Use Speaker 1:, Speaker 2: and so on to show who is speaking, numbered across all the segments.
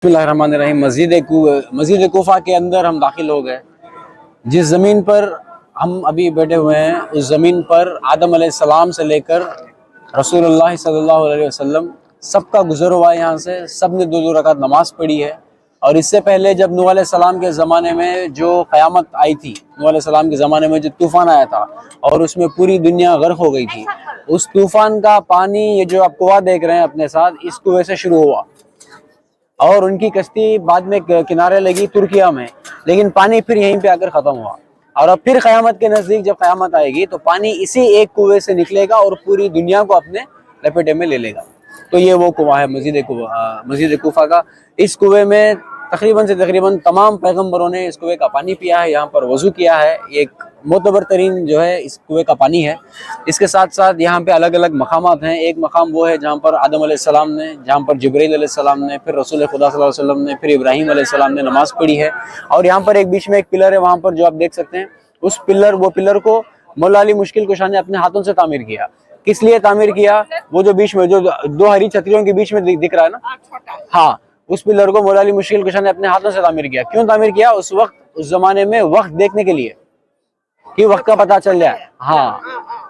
Speaker 1: बिस्मिल्लाहिर्रहमानिर्रहीम। मस्जिद कोफा के अंदर हम दाखिल हो गए। जिस ज़मीन पर हम अभी बैठे हुए हैं उस ज़मीन पर आदम अलैहिस्सलाम से लेकर रसूलुल्लाह सल्लल्लाहु अलैहि वसल्लम सबका गुज़र हुआ है। यहाँ से सब ने दो दो रकात नमाज़ पढ़ी है। और इससे पहले जब नूह अलैहिस्सलाम के ज़माने में जो क़यामत आई थी, नूह अलैहिस्सलाम के ज़माने में जो तूफ़ान आया था और उसमें पूरी दुनिया गर्क हो गई थी, उस तूफ़ान का पानी, ये जो आप कुआं देख रहे हैं अपने साथ, इस कुएं से शुरू हुआ और उनकी कश्ती बाद में किनारे लगी तुर्किया में, लेकिन पानी फिर यहीं पे आकर ख़त्म हुआ। और अब फिर क़यामत के नज़दीक जब क़यामत आएगी तो पानी इसी एक कुएं से निकलेगा और पूरी दुनिया को अपने लपेटे में ले लेगा। तो ये वो कुआं है मस्जिद कोफा का। इस कुएं में तकरीबन से तकरीबन तमाम पैगम्बरों ने इस कुएं का पानी पिया है, यहाँ पर वज़ू किया है। ये एक मोतबर तरीन जो है इस कुएं का पानी है। इसके साथ साथ यहाँ पे अलग अलग मकामात हैं। एक मकाम वो है जहाँ पर आदम अलैहिस्सलाम ने, जहाँ पर जिब्रील अलैहिस्सलाम ने, फिर रसूल खुदा सल्लल्लाहु अलैहि वसल्लम ने, फिर इब्राहीम अलैहिस्सलाम ने नमाज़ पढ़ी है। और यहाँ पर एक बीच में एक पिलर है, वहाँ पर जो आप देख सकते हैं उस पिलर को मौला अली मुश्किल कुशा ने अपने हाथों से तामीर किया। किस लिए तामीर किया? वो जो बीच में जो दो हरी छतरियों के बीच में दिख रहा है ना, हाँ, उस पिलर को मौला अली मुश्किल कुशा ने अपने हाथों से तामीर किया। क्यों तामीर किया? उस वक्त, उस जमाने में वक्त देखने के लिए, कि वक्त का पता चल जाए, हाँ,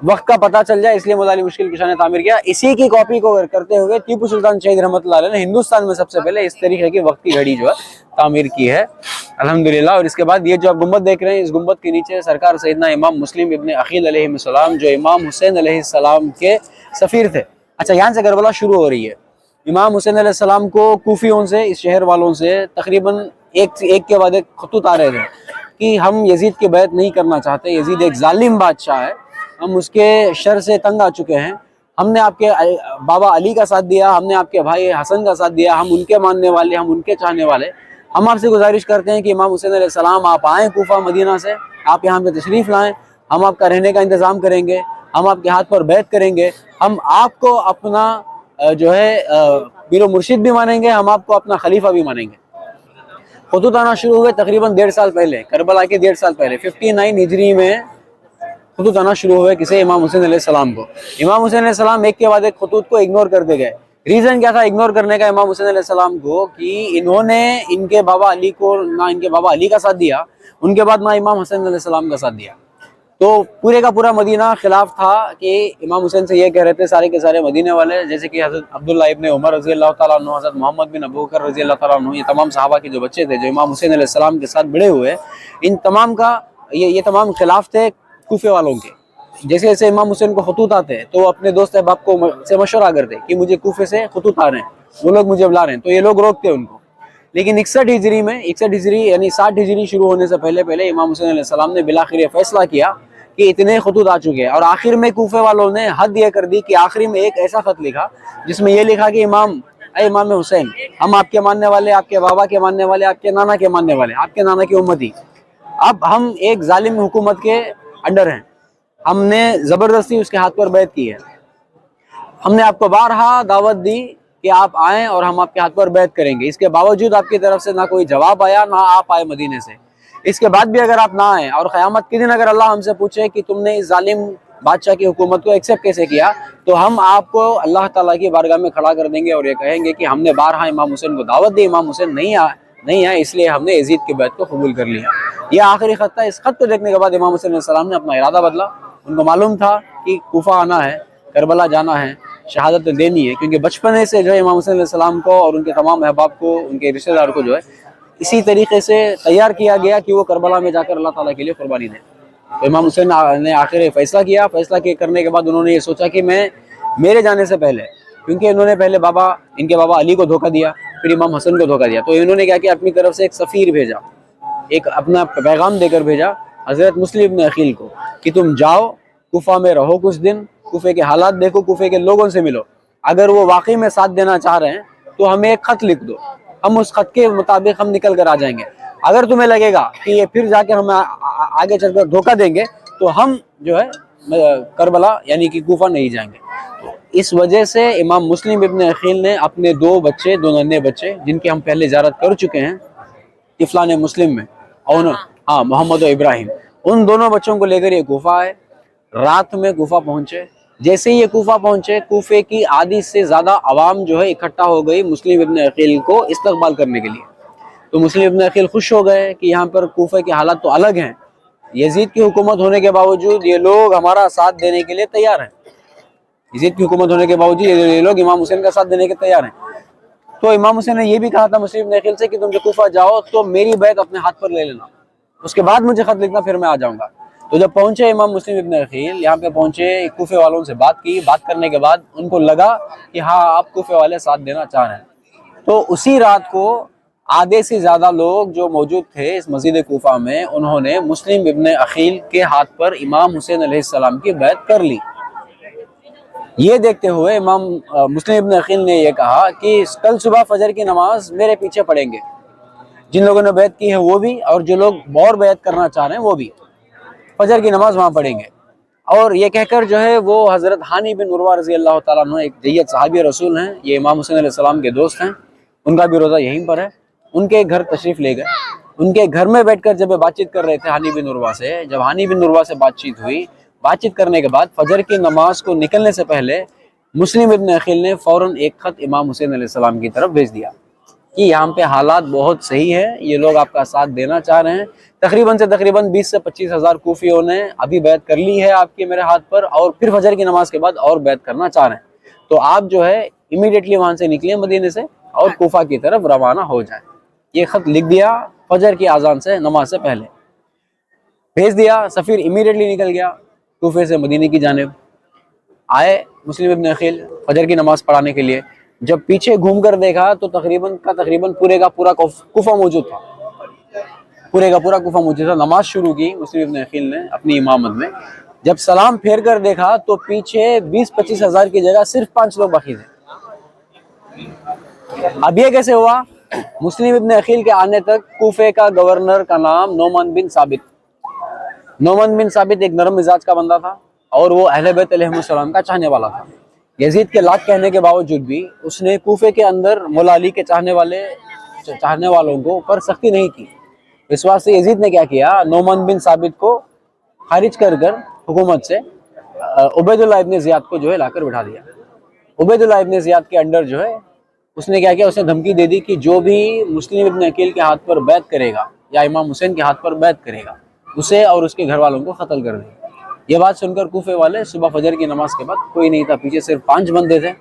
Speaker 1: वक्त का पता चल जाए, इसलिए मौला अली मुश्किल कुशा ने तामीर किया। इसी की कॉपी को करते हुए टीपू सुल्तान शहीद रहमतुल्लाह अलैह ने हिंदुस्तान में सबसे पहले इस तरीके की वक्त की घड़ी जो है तामीर की है, अल्हम्दुलिल्लाह। और इसके बाद ये जो आप गुंबद देख रहे हैं, इस गुंबद के नीचे सरकार सैयदना इमाम मुस्लिम इब्न अकील अलैहिस्सलाम, जो इमाम हुसैन अलैहिस्सलाम के सफीर थे। अच्छा, यहाँ से करबला शुरू हो रही है। इमाम हुसैन अलैहिस्सलाम को कूफियों से, इस शहर वालों से तकरीबन एक के बाद एक खतूत आ रहे थे कि हम यजीद की बैत नहीं करना चाहते, यजीद एक जालिम बादशाह है, हम उसके शर से तंग आ चुके हैं, हमने आपके बाबा अली का साथ दिया, हमने आपके भाई हसन का साथ दिया, हम उनके मानने वाले, हम उनके चाहने वाले, हम आपसे गुजारिश करते हैं कि इमाम हुसैन अलैहिस्सलाम आप आएँ कूफा मदीना से, आप यहाँ पे तशरीफ़ लाएँ, हम आपका रहने का इंतज़ाम करेंगे, हम आपके हाथ पर बैत करेंगे, हम आपको अपना जो है पीर मुर्शिद भी मानेंगे, हम आपको अपना खलीफा भी मानेंगे। खतूत आना शुरू हुए तकरीबन 1.5 साल पहले, करबला के 1.5 साल पहले 59 हिजरी में खतूत आना शुरू हुए किसे? इमाम हुसैन अलैहिस्सलाम को। इमाम हुसैन अलैहिस्सलाम एक के बाद एक खतूत को इग्नोर करते गए। रीज़न क्या था इग्नोर करने का इमाम हुसैन अलैहिस्सलाम को? कि इन्होंने इनके बाबा अली को, ना इनके बाबा अली का साथ दिया, उनके बाद ना इमाम हुसैन अलैहिस्सलाम का साथ दिया। तो पूरे का पूरा मदीना खिलाफ था कि इमाम हुसैन से ये कह रहे थे सारे के सारे मदीने वाले, जैसे कि हज़रत अब्दुल्ला इब्न उमर रज़ी अल्लाह ताला अन्हु, हज़रत मोहम्मद बिन अबू बकर रज़ी अल्लाह ताला अन्हु, ये तमाम सहाबा के जो बच्चे थे जो इमाम हुसैन अलैहिस्सलाम के साथ बड़े हुए, इन तमाम का ये तमाम खिलाफ थे कूफे वालों के। जैसे जैसे इमाम हुसैन को खतूत आते तो अपने दोस्त अहबाब को से मशवरा करते कि मुझे कूफे से खतूत आ रहे हैं, वो लोग मुझे बुला रहे हैं, तो ये लोग रोकते उनको। लेकिन 61 हिजरी में, 61 हिजरी यानी 60 हिजरी शुरू होने से पहले पहले इमाम हुसैन अलैहिस्सलाम ने बिलाखिर फैसला किया कि इतने खतूत आ चुके हैं। और आखिर में कूफे वालों ने हद ये कर दी कि आखिरी में एक ऐसा खत लिखा जिसमें ये लिखा कि इमाम हुसैन, हम आपके मानने वाले, आपके बाबा के मानने वाले, आपके नाना के मानने वाले, आपके नाना की उम्मती, अब हम एक जालिम हुकूमत के अंडर हैं, हमने ज़बरदस्ती उसके हाथ पर बैत की है, हमने आपको बारहा दावत दी कि आप आएँ और हम आपके हाथ पर बैत करेंगे, इसके बावजूद आपकी तरफ से ना कोई जवाब आया, ना आप आए मदीने से। इसके बाद भी अगर आप ना आए और क़यामत के दिन अगर अल्लाह हमसे पूछे कि तुमने इस जालिम बादशाह की हुकूमत को एक्सेप्ट कैसे किया, तो हम आपको अल्लाह ताला की बारगाह में खड़ा कर देंगे और ये कहेंगे कि हमने बारहा इमाम हुसैन को दावत दी, इमाम हुसैन नहीं आए, इसलिए हमने यजीद की बैत को कबूल कर लिया। यह आखिरी खत था। इस खत को देखने के बाद इमाम हुसैन अलैहिस्सलाम ने अपना इरादा बदला। उनको मालूम था कि कूफा आना है, करबला जाना है, शहादत देनी है, क्योंकि बचपने से जो है इमाम हुसैन अलैहिस्सलाम को और उनके तमाम अहबाब को, उनके रिश्तेदार को जो है इसी तरीके से तैयार किया गया कि वो करबला में जाकर अल्लाह ताला के लिए कुर्बानी दें। तो इमाम हुसैन ने आखिर फैसला किया। फैसला करने के बाद उन्होंने ये सोचा कि मेरे जाने से पहले, क्योंकि इन्होंने पहले इनके बाबा अली को धोखा दिया, फिर इमाम हसन को धोखा दिया, तो इन्होंने क्या किया, अपनी तरफ से एक सफ़ीर भेजा, एक अपना पैगाम देकर भेजा हज़रत मुस्लिम इब्न अकील को कि तुम जाओ कूफा में रहो कुछ दिन, कूफे के हालात देखो, कूफे के लोगों से मिलो, अगर वो वाकई में साथ देना चाह रहे हैं तो हमें एक खत लिख दो, हम उस खत के मुताबिक हम निकल कर आ जाएंगे। अगर तुम्हें लगेगा कि ये फिर जाके हमें आगे चलकर धोखा देंगे तो हम जो है करबला यानी कि कूफा नहीं जाएंगे। तो इस वजह से इमाम मुस्लिम इब्न अकील ने अपने दो नन्हे बच्चे जिनकी हम पहले ज़ियारत कर चुके हैं तिफलान मुस्लिम में, और हाँ, मोहम्मद और इब्राहिम, उन दोनों बच्चों को लेकर ये कूफा आए। रात में कूफा पहुँचे, جیسے یہ کوفہ پہنچے، کوفے کی آدھی سے زیادہ عوام جو ہے اکٹھا ہو گئی مسلم ابن عقیل کو استقبال کرنے کے لیے۔ تو مسلم ابن عقیل خوش ہو گئے کہ یہاں پر کوفے کی حالات تو الگ ہیں، یزید کی حکومت ہونے کے باوجود یہ لوگ ہمارا ساتھ دینے کے لیے تیار ہیں، یزید کی حکومت ہونے کے باوجود یہ لوگ امام حسین کا ساتھ دینے کے تیار ہیں۔ تو امام حسین نے یہ بھی کہا تھا مسلم ابن عقیل سے کہ تم جب کوفہ جاؤ تو میری بیعت اپنے ہاتھ پر لے لینا، اس کے بعد مجھے خط لکھنا، پھر میں آ جاؤں گا۔ تو جب پہنچے امام مسلم ابن عقیل یہاں پہ پہنچے، کوفے والوں سے بات کی، بات کرنے کے بعد ان کو لگا کہ ہاں آپ کوفے والے ساتھ دینا چاہ رہے ہیں۔ تو اسی رات کو آدھے سے زیادہ لوگ جو موجود تھے اس مسجد کوفہ میں، انہوں نے مسلم ابن عقیل کے ہاتھ پر امام حسین علیہ السلام کی بیعت کر لی۔ یہ دیکھتے ہوئے امام مسلم ابن عقیل نے یہ کہا کہ کل صبح فجر کی نماز میرے پیچھے پڑھیں گے، جن لوگوں نے بیعت کی ہے وہ بھی، اور جو لوگ اور بیعت کرنا چاہ رہے ہیں وہ بھی فجر کی نماز وہاں پڑھیں گے۔ اور یہ کہہ کر جو ہے وہ حضرت ہانی بن عروہ رضی اللہ تعالیٰ عنہ ایک جید صحابی رسول ہیں، یہ امام حسین علیہ السلام کے دوست ہیں، ان کا بھی روزہ یہیں پر ہے، ان کے گھر تشریف لے گئے۔ ان کے گھر میں بیٹھ کر جب بات چیت کر رہے تھے ہانی بن عروہ سے، جب ہانی بن عروہ سے بات چیت ہوئی، بات چیت کرنے کے بعد فجر کی نماز کو نکلنے سے پہلے مسلم ابن عقیل نے فوراً ایک خط امام حسین علیہ السلام کی طرف بھیج دیا کہ یہاں پہ حالات بہت صحیح ہے، یہ لوگ آپ کا ساتھ دینا چاہ رہے ہیں، تقریباً 20 سے 25 ہزار کوفیوں نے ابھی بیعت کر لی ہے آپ کے میرے ہاتھ پر، اور پھر فجر کی نماز کے بعد اور بیعت کرنا چاہ رہے ہیں، تو آپ جو ہے امیڈیٹلی وہاں سے نکلیں مدینے سے اور کوفہ کی طرف روانہ ہو جائیں۔ یہ خط لکھ دیا فجر کی اذان سے نماز سے پہلے بھیج دیا، سفیر امیڈیٹلی نکل گیا کوفے سے مدینے کی جانب۔ آئے مسلم ابن عقیل فجر کی نماز پڑھانے کے لیے، جب پیچھے گھوم کر دیکھا تو تقریباً پورے کا پورا کوفہ موجود تھا، پورے کا پورا کوفہ موجود تھا۔ نماز شروع کی مسلم ابن عقیل نے اپنی امامت میں، جب سلام پھیر کر دیکھا تو پیچھے 20-25 ہزار کی جگہ صرف 5 لوگ باقی تھے۔ اب یہ کیسے ہوا؟ مسلم ابن عقیل کے آنے تک کوفے کا گورنر کا نام نعمان بن ثابت، نعمان بن ثابت ایک نرم مزاج کا بندہ تھا، اور وہ اہل بیت علیہ السلام کا چاہنے والا تھا۔ یزید کے لاکھ کہنے کے باوجود بھی اس نے کوفے کے اندر مولا علی کے چاہنے والوں کو پر سختی نہیں کی۔ اس واسطے یزید نے کیا کیا، نعمان بن ثابت کو خارج کر حکومت سے عبید اللہ ابن زیاد کو جو ہے لا کر بٹھا دیا۔ عبید اللہ ابن زیاد کے انڈر جو ہے اس نے کیا کیا، اس نے دھمکی دے دی کہ جو بھی مسلم ابن عقیل کے ہاتھ پر بیعت کرے گا یا امام حسین کے ہاتھ پر بیعت کرے گا اسے اور اس کے گھر والوں کو قتل کر دے گا۔ یہ بات سن کر کوفے والے صبح فجر کی نماز کے بعد، کوئی نہیں تھا پیچھے، صرف 5 بندے تھے،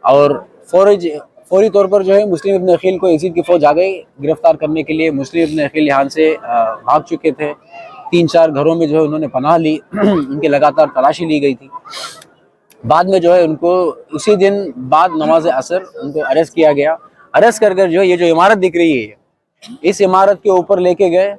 Speaker 1: اور فوری طور پر جو ہے مسلم ابن عقیل کو یزید کی فوج آ گئی گرفتار کرنے کے لیے۔ مسلم ابن عقیل یہاں سے بھاگ چکے تھے، 3-4 گھروں میں جو ہے انہوں نے پناہ لی، ان کی لگاتار تلاشی لی گئی تھی۔ بعد میں جو ہے ان کو اسی دن بعد نماز عصر ان کو اریسٹ کیا گیا۔ اریسٹ کر جو ہے یہ جو عمارت دکھ رہی ہے، اس عمارت کے اوپر لے کے گئے،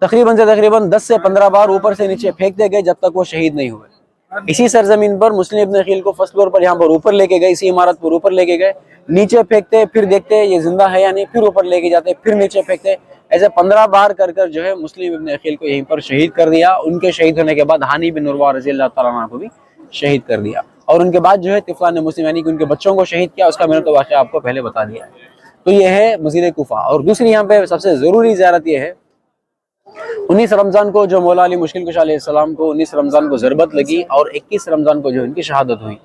Speaker 1: تقریباً 10 سے 15 بار اوپر سے نیچے پھینکتے گئے جب تک وہ شہید نہیں ہوئے۔ اسی سرزمین پر مسلم ابن عقیل کو فرسٹ فلور پر یہاں پر اوپر لے کے گئے، اسی عمارت پر اوپر لے کے گئے، نیچے پھینکتے، پھر دیکھتے یہ زندہ ہے یا نہیں، پھر اوپر لے کے جاتے، پھر نیچے پھینکتے، ایسے 15 بار کر جو ہے مسلم ابن عقیل کو یہیں پر شہید کر دیا۔ ان کے شہید ہونے کے بعد ہانی بن عروہ رضی اللہ تعالیٰ عنہ کو بھی شہید کر دیا، اور ان کے بعد جو ہے طفلان مسلم یعنی کہ ان کے بچوں کو شہید کیا، اس کا میں نے تو واقعہ آپ کو پہلے بتا دیا ہے۔ تو یہ ہے مسجد کوفہ۔ اور دوسری یہاں پہ سب سے ضروری زیارت یہ ہے، 19 رمضان کو جو مولا علی مشکل کشا علیہ السلام کو 19 رمضان کو ضربت لگی، اور 21 رمضان کو جو ان کی شہادت ہوئی،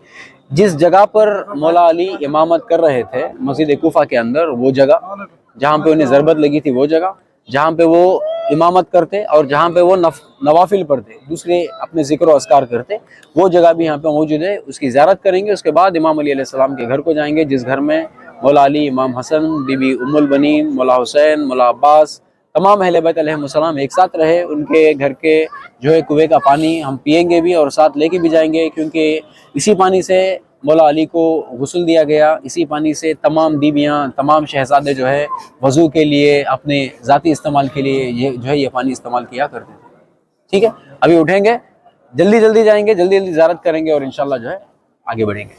Speaker 1: جس جگہ پر مولا علی امامت کر رہے تھے مسجد کوفہ کے اندر، وہ جگہ جہاں پہ انہیں ضربت لگی تھی، وہ جگہ جہاں پہ وہ امامت کرتے اور جہاں پہ وہ نوافل پڑھتے، دوسرے اپنے ذکر و اذکار کرتے، وہ جگہ بھی یہاں پہ موجود ہے۔ اس کی زیارت کریں گے، اس کے بعد امام علی علیہ السلام کے گھر کو جائیں گے، جس گھر میں مولا علی، امام حسن، بی بی ام البنین، مولا حسین، مولا عباس، تمام اہل بیت علیہ السلام ایک ساتھ رہے۔ ان کے گھر کے جو ہے کنویں کا پانی ہم پئیں گے بھی اور ساتھ لے کے بھی جائیں گے، کیونکہ اسی پانی سے مولا علی کو غسل دیا گیا، اسی پانی سے تمام بیویاں، تمام شہزادے جو ہے وضو کے لیے، اپنے ذاتی استعمال کے لیے یہ جو ہے یہ پانی استعمال کیا کرتے تھے۔ ٹھیک ہے، ابھی اٹھیں گے، جلدی جائیں گے، جلدی زیارت کریں گے، اور انشاءاللہ جو ہے آگے بڑھیں گے۔